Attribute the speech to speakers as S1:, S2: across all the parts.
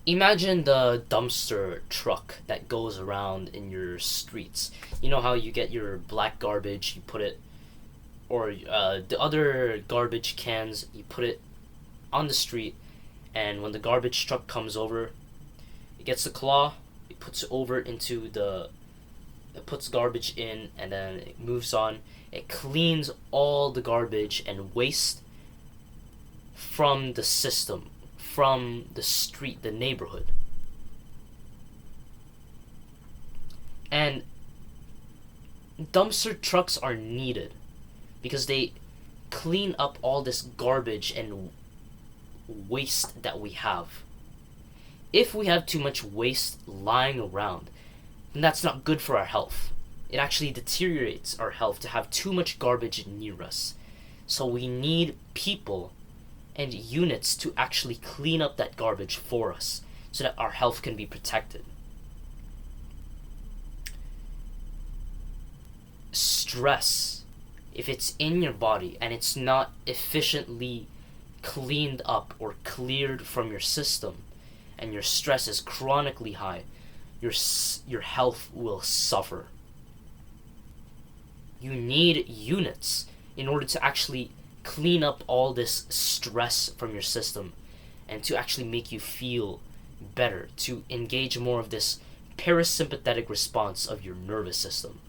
S1: Imagine the dumpster truck that goes around in your streets. You know how you get your black garbage, you put it, or the other garbage cans, you put it on the street, and when the garbage truck comes over, it gets the claw, it puts it over into it puts garbage in, and then it moves on. It cleans all the garbage and waste from the system, from the street, the neighborhood. And dumpster trucks are needed because they clean up all this garbage and waste that we have. If we have too much waste lying around, then that's not good for our health. It actually deteriorates our health to have too much garbage near us. So we need people and units to actually clean up that garbage for us so that our health can be protected. Stress, if it's in your body and it's not efficiently cleaned up or cleared from your system, and your stress is chronically high, your health will suffer. You need units in order to actually clean up all this stress from your system and to actually make you feel better, to engage more of this parasympathetic response of your nervous system.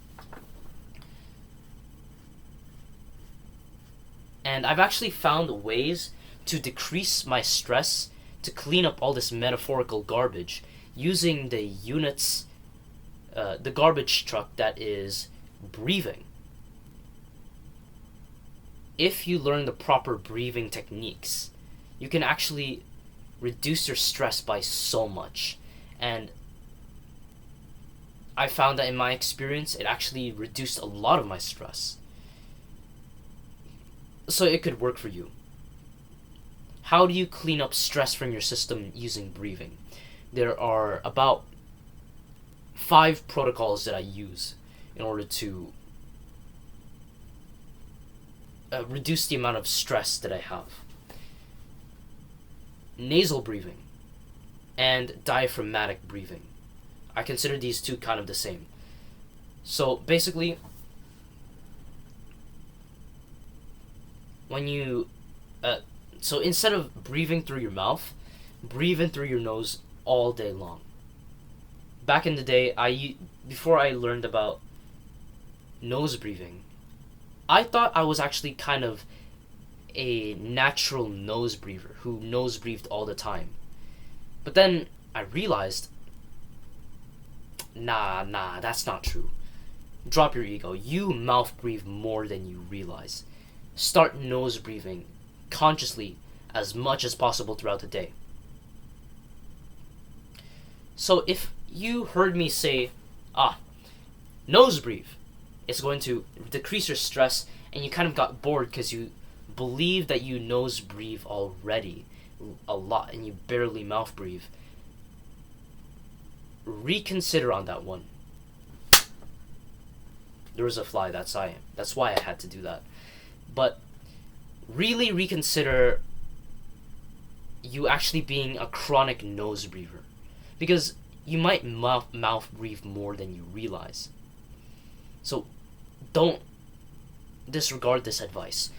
S1: And I've actually found ways to decrease my stress, to clean up all this metaphorical garbage, using the units, the garbage truck that is breathing. If you learn the proper breathing techniques, you can actually reduce your stress by so much. And I found that in my experience, it actually reduced a lot of my stress. So it could work for you. How do you clean up stress from your system using breathing? There are about 5 protocols that I use in order to reduce the amount of stress that I have. Nasal breathing and diaphragmatic breathing. I consider these two kind of the same. So basically, when you so instead of breathing through your mouth, breathe in through your nose all day long. Back in the day, before I learned about nose breathing, I thought I was actually kind of a natural nose breather who nose breathed all the time. But then I realized, nah, that's not true. Drop your ego. You mouth breathe more than you realize. Start nose breathing consciously as much as possible throughout the day. So if you heard me say, nose breathe, it's going to decrease your stress, and you kind of got bored because you believe that you nose breathe already a lot and you barely mouth breathe. Reconsider on that one. There was a fly, that's why I had to do that. But really reconsider you actually being a chronic nose breather, because you might mouth breathe more than you realize. So don't disregard this advice.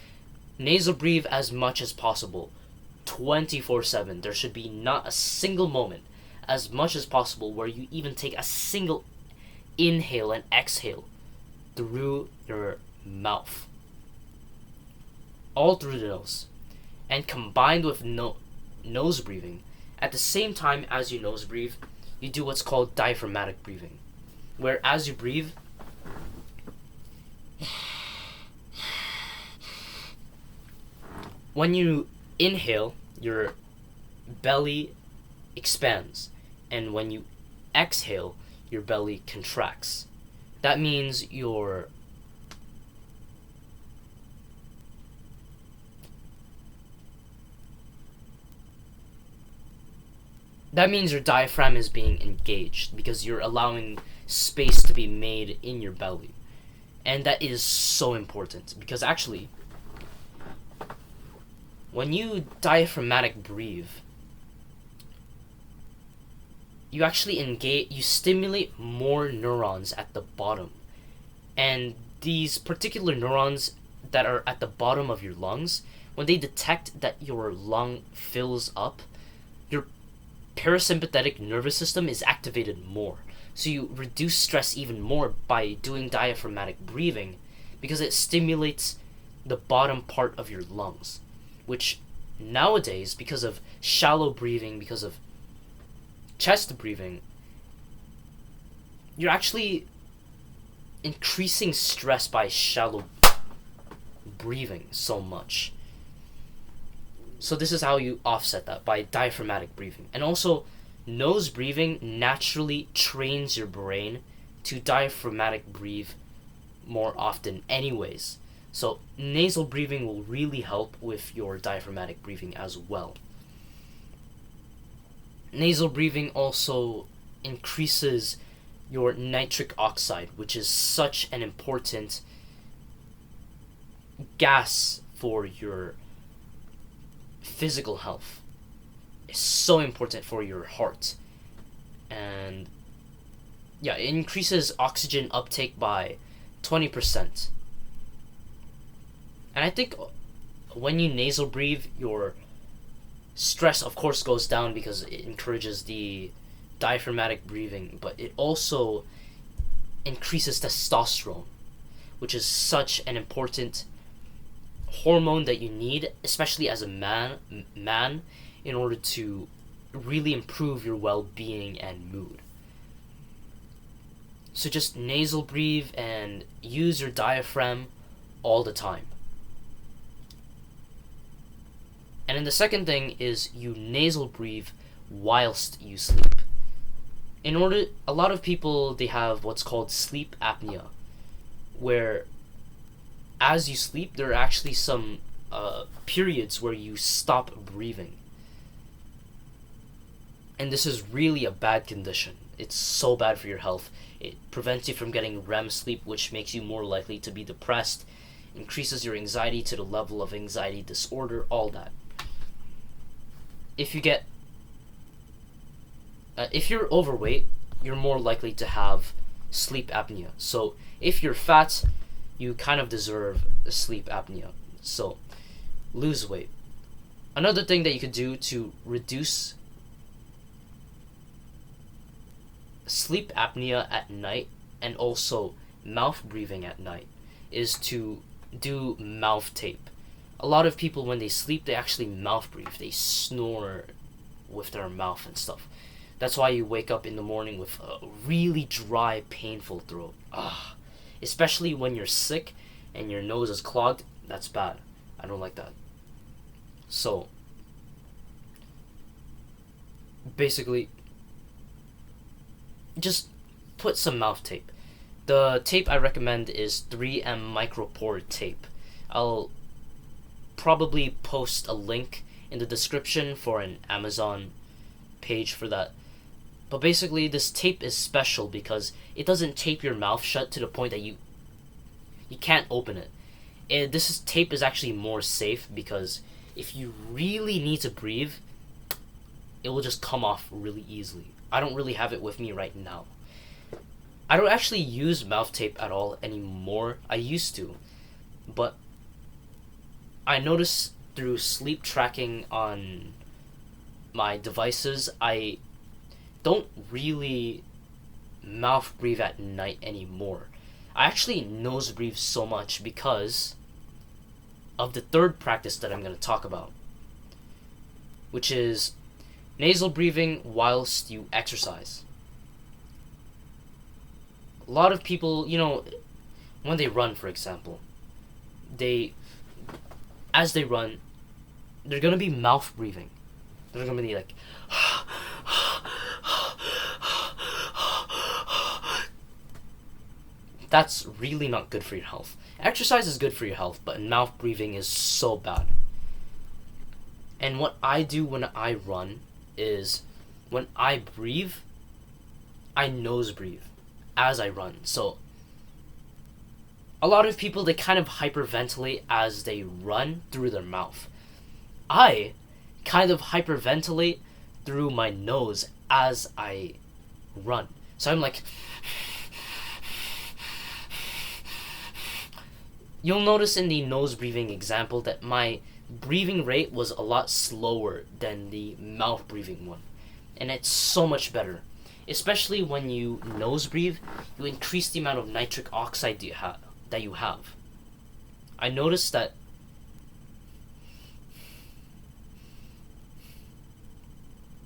S1: Nasal breathe as much as possible, 24/7. There should be not a single moment, as much as possible, where you even take a single inhale and exhale through your mouth. All through the nose. And combined with nose breathing, at the same time as you nose breathe, you do what's called diaphragmatic breathing, where as you breathe, when you inhale, your belly expands, and when you exhale, your belly contracts. That means your diaphragm is being engaged because you're allowing space to be made in your belly. And that is so important because actually, when you diaphragmatic breathe, you actually you stimulate more neurons at the bottom. And these particular neurons that are at the bottom of your lungs, when they detect that your lung fills up, your parasympathetic nervous system is activated more. So you reduce stress even more by doing diaphragmatic breathing, because it stimulates the bottom part of your lungs, which nowadays, because of shallow breathing, because of chest breathing, you're actually increasing stress by shallow breathing so much. So this is how you offset that, by diaphragmatic breathing. And also, nose breathing naturally trains your brain to diaphragmatic breathe more often anyways. So nasal breathing will really help with your diaphragmatic breathing as well. Nasal breathing also increases your nitric oxide, which is such an important gas for your physical health. It's so important for your heart. And yeah, it increases oxygen uptake by 20%. And I think when you nasal breathe, your stress of course goes down because it encourages the diaphragmatic breathing, but it also increases testosterone, which is such an important hormone that you need, especially as a man, in order to really improve your well-being and mood. So just nasal breathe and use your diaphragm all the time. And then the second thing is you nasal breathe whilst you sleep. A lot of people, they have what's called sleep apnea, where as you sleep, there are actually some periods where you stop breathing. And this is really a bad condition. It's so bad for your health. It prevents you from getting REM sleep, which makes you more likely to be depressed, increases your anxiety to the level of anxiety disorder, all that. If you're overweight, you're more likely to have sleep apnea. So if you're fat, you kind of deserve sleep apnea. So lose weight. Another thing that you could do to reduce sleep apnea at night and also mouth breathing at night is to do mouth tape. A lot of people, when they sleep, they actually mouth breathe. They snore with their mouth and stuff. That's why you wake up in the morning with a really dry, painful throat. Especially when you're sick and your nose is clogged. That's bad. I don't like that. So basically, just put some mouth tape. The tape I recommend is 3M micropore tape. I'll probably post a link in the description for an Amazon page for that. But basically, this tape is special because it doesn't tape your mouth shut to the point that you can't open it. And tape is actually more safe because if you really need to breathe, it will just come off really easily. I don't really have it with me right now. I don't actually use mouth tape at all anymore. I used to, but I noticed through sleep tracking on my devices, I don't really mouth breathe at night anymore. I actually nose breathe so much because of the third practice that I'm going to talk about, which is nasal breathing whilst you exercise. A lot of people, when they run, for example, as they run, they're going to be mouth breathing. They're going to be like, that's really not good for your health. Exercise is good for your health, but mouth breathing is so bad. And what I do when I run is, when I breathe, I nose breathe as I run. So a lot of people, they kind of hyperventilate as they run through their mouth. I kind of hyperventilate through my nose as I run. So I'm like, you'll notice in the nose breathing example that my breathing rate was a lot slower than the mouth breathing one. And it's so much better. Especially when you nose breathe, you increase the amount of nitric oxide that you have. I noticed that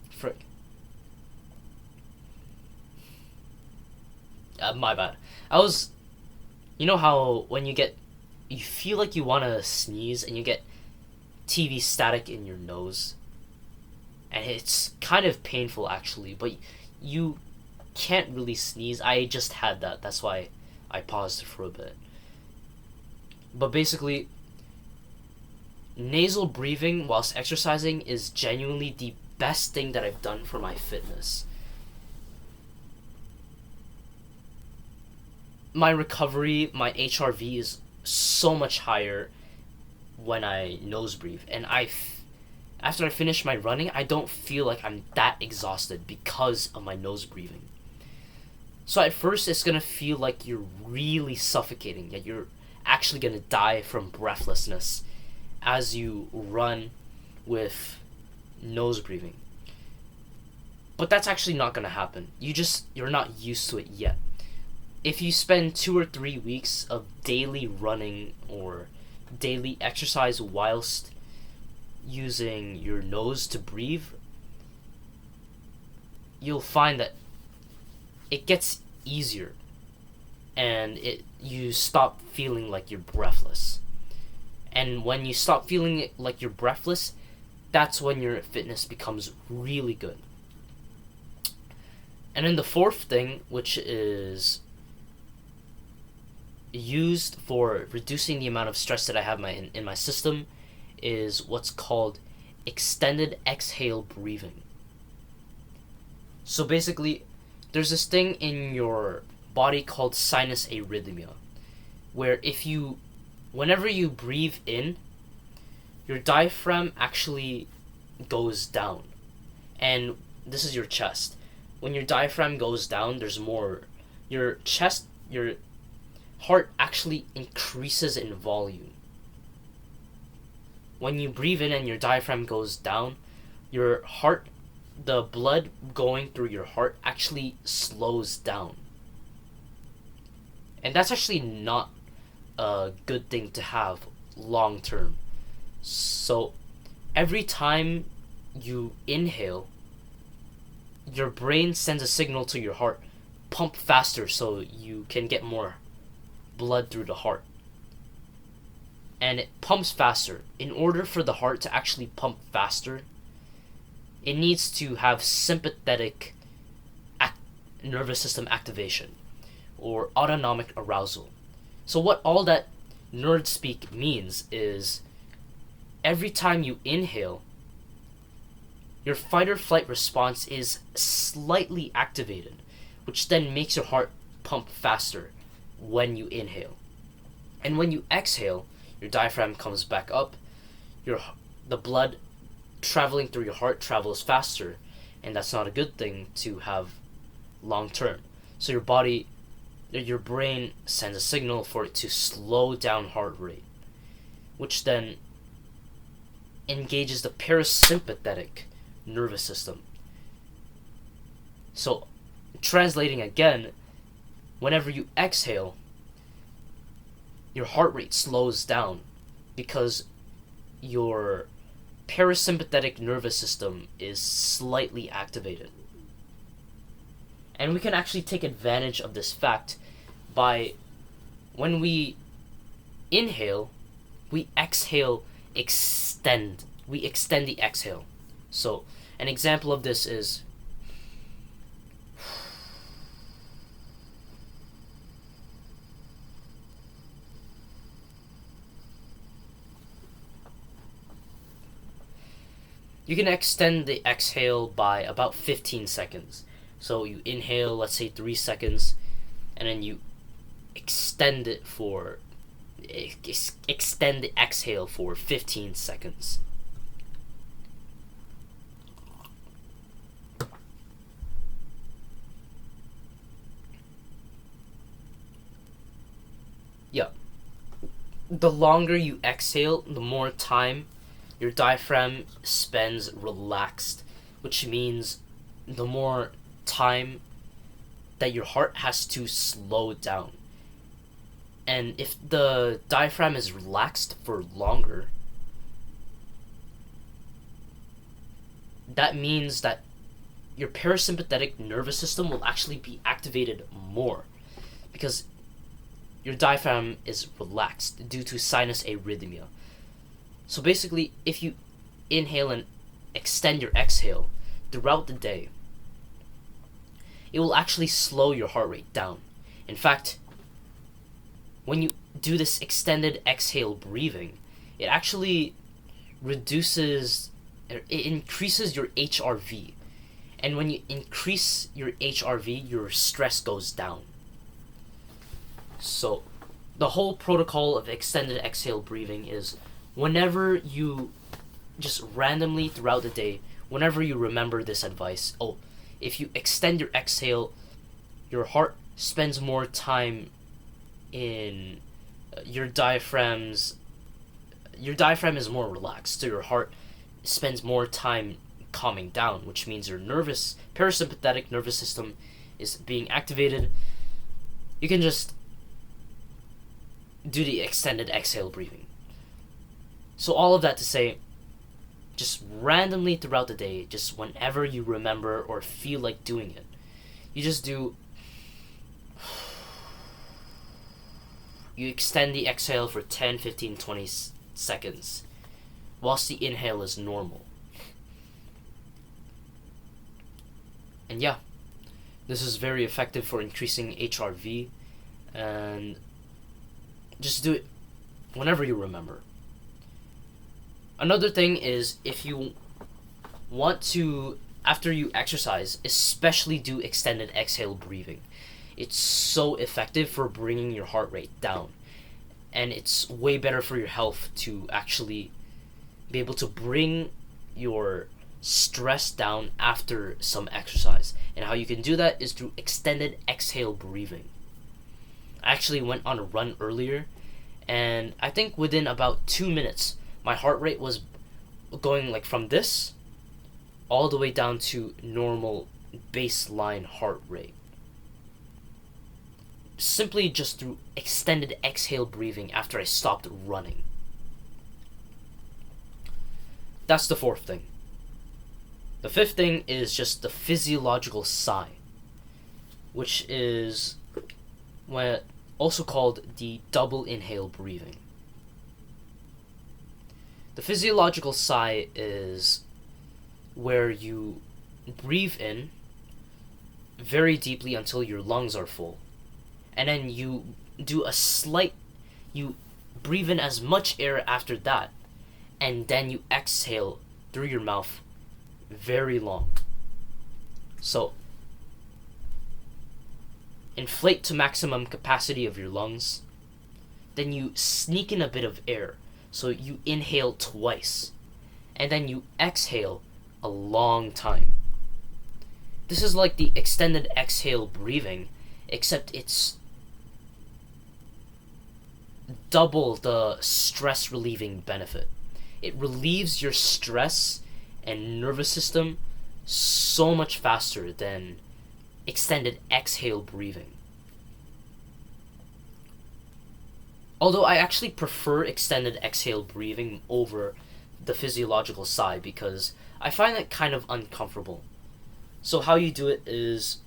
S1: frick. My bad. You know how when you feel like you want to sneeze and you get TV static in your nose? And it's kind of painful actually, but you can't really sneeze. I just had that. That's why I paused for a bit. But basically, nasal breathing whilst exercising is genuinely the best thing that I've done for my fitness. My recovery, my HRV is so much higher when I nose breathe, and after I finish my running, I don't feel like I'm that exhausted because of my nose breathing. So at first, it's gonna feel like you're really suffocating, that you're actually gonna die from breathlessness as you run with nose breathing. But that's actually not gonna happen. You're not used to it yet. If you spend 2 or 3 weeks of daily running or daily exercise whilst using your nose to breathe, you'll find that it gets easier and you stop feeling like you're breathless. And when you stop feeling like you're breathless, that's when your fitness becomes really good. And then the fourth thing, which is used for reducing the amount of stress that I have in my system, is what's called extended exhale breathing. So basically, there's this thing in your body called sinus arrhythmia, where whenever you breathe in, your diaphragm actually goes down. And this is your chest. When your diaphragm goes down, your heart actually increases in volume. When you breathe in and your diaphragm goes down, the blood going through your heart actually slows down. And that's actually not a good thing to have long term. So every time you inhale, your brain sends a signal to your heart, pump faster so you can get more blood through the heart. And it pumps faster. In order for the heart to actually pump faster, it needs to have sympathetic nervous system activation or autonomic arousal. So what all that nerd speak means is every time you inhale, your fight or flight response is slightly activated, which then makes your heart pump faster when you inhale. And when you exhale, your diaphragm comes back up, the blood traveling through your heart travels faster, and that's not a good thing to have long term. So your brain sends a signal for it to slow down heart rate, which then engages the parasympathetic nervous system. So, translating again, whenever you exhale, your heart rate slows down because your parasympathetic nervous system is slightly activated. And we can actually take advantage of this fact by, when we inhale, we exhale, we extend the exhale. So, an example of this is you can extend the exhale by about 15 seconds. So you inhale, let's say 3 seconds, and then you extend the exhale for 15 seconds. the longer you exhale, the more time your diaphragm spends relaxed, which means the more time that your heart has to slow down. And if the diaphragm is relaxed for longer, that means that your parasympathetic nervous system will actually be activated more because your diaphragm is relaxed due to sinus arrhythmia. So basically, if you inhale and extend your exhale throughout the day, it will actually slow your heart rate down. In fact, when you do this extended exhale breathing, it actually it increases your HRV. And when you increase your HRV, your stress goes down. So the whole protocol of extended exhale breathing is whenever you just randomly throughout the day, whenever you remember this advice, if you extend your exhale, your heart spends more time in your diaphragm is more relaxed, so your heart spends more time calming down, which means your parasympathetic nervous system is being activated. You can just do the extended exhale breathing. So all of that to say, just randomly throughout the day, just whenever you remember or feel like doing it, you just do. You extend the exhale for 10, 15, 20 seconds, whilst the inhale is normal. And yeah, this is very effective for increasing HRV, and just do it whenever you remember. Another thing is, if you want to, after you exercise, especially do extended exhale breathing. It's so effective for bringing your heart rate down. And it's way better for your health to actually be able to bring your stress down after some exercise. And how you can do that is through extended exhale breathing. I actually went on a run earlier, and I think within about 2 minutes, my heart rate was going like from this all the way down to normal baseline heart rate. Simply just through extended exhale breathing after I stopped running. That's the fourth thing. The fifth thing is just the physiological sigh, which is also called the double inhale breathing. The physiological sigh is where you breathe in very deeply until your lungs are full. And then you breathe in as much air after that, and then you exhale through your mouth very long. So, inflate to maximum capacity of your lungs, then you sneak in a bit of air, so you inhale twice, and then you exhale a long time. This is like the extended exhale breathing, except it's double the stress relieving benefit. It relieves your stress and nervous system so much faster than extended exhale breathing. Although I actually prefer extended exhale breathing over the physiological sigh because I find it kind of uncomfortable. So how you do it is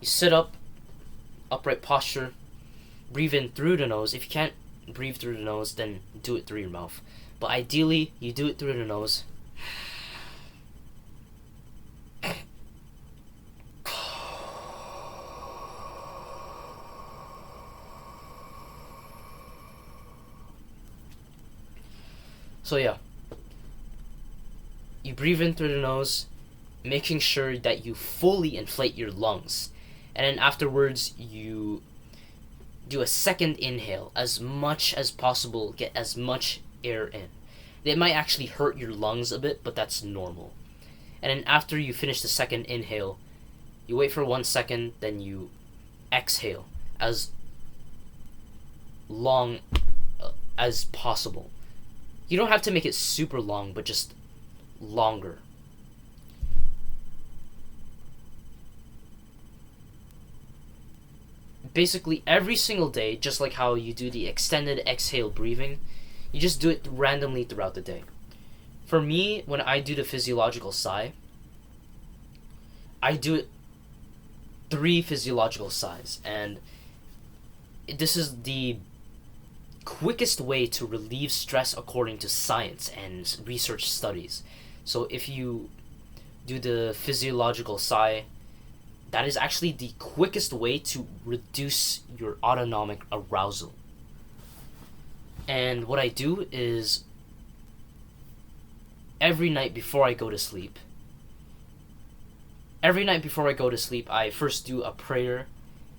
S1: you sit up, upright posture, breathe in through the nose. If you can't breathe through the nose, then do it through your mouth. But ideally, you do it through the nose. So yeah, you breathe in through the nose, making sure that you fully inflate your lungs. And then afterwards, you do a second inhale as much as possible, get as much air in. It might actually hurt your lungs a bit, but that's normal. And then after you finish the second inhale, you wait for 1 second, then you exhale as long as possible. You don't have to make it super long, but just longer. Basically, every single day, just like how you do the extended exhale breathing, you just do it randomly throughout the day. For me, when I do the physiological sigh, I do it 3 physiological sighs, and this is the quickest way to relieve stress according to science and research studies. So if you do the physiological sigh, that is actually the quickest way to reduce your autonomic arousal. And what I do is every night before I go to sleep, I first do a prayer,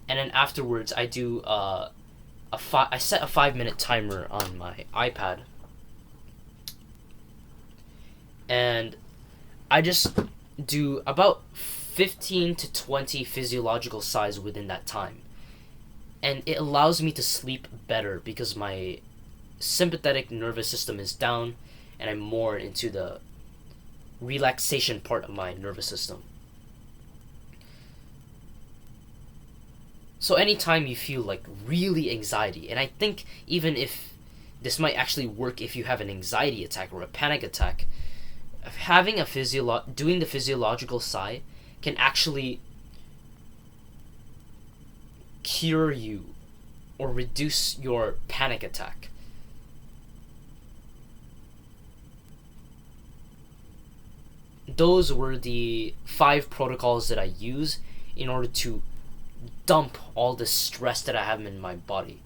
S1: and then afterwards I do I set a 5-minute timer on my iPad, and I just do about 15 to 20 physiological sighs within that time. And it allows me to sleep better because my sympathetic nervous system is down and I'm more into the relaxation part of my nervous system. So anytime you feel like really anxiety, and I think even if this might actually work if you have an anxiety attack or a panic attack, having doing the physiological sigh can actually cure you or reduce your panic attack. Those were the 5 protocols that I use in order to dump all the stress that I have in my body,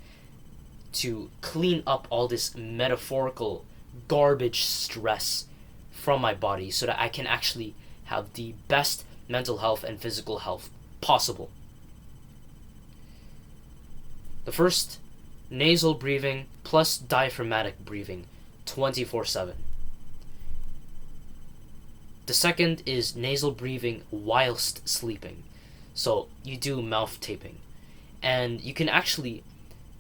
S1: to clean up all this metaphorical garbage stress from my body so that I can actually have the best mental health and physical health possible. The first, nasal breathing plus diaphragmatic breathing 24/7. The second is nasal breathing whilst sleeping. So you do mouth taping. And you can actually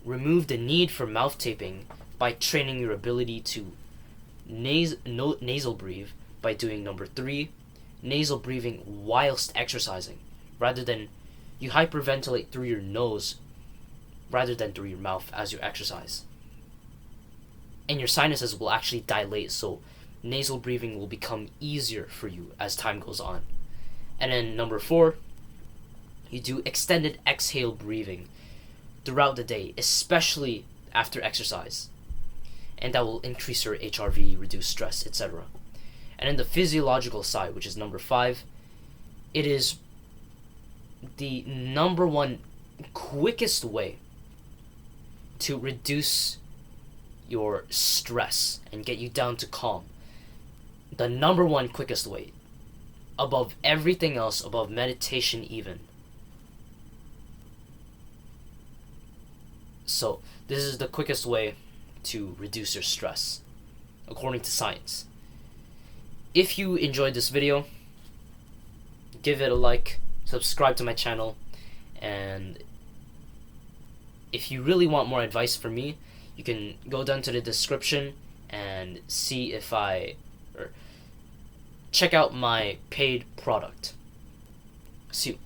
S1: remove the need for mouth taping by training your ability to nasal breathe by doing number 3, nasal breathing whilst exercising, rather than you hyperventilate through your nose rather than through your mouth as you exercise. And your sinuses will actually dilate, so nasal breathing will become easier for you as time goes on. And then number 4, you do extended exhale breathing throughout the day, especially after exercise. And that will increase your HRV, reduce stress, etc. And then the physiological sigh, which is number 5, it is the number 1 quickest way to reduce your stress and get you down to calm. The number 1 quickest way, above everything else, above meditation even. So this is the quickest way to reduce your stress, according to science. If you enjoyed this video, give it a like, subscribe to my channel, and if you really want more advice from me, you can go down to the description and see if check out my paid product. See you.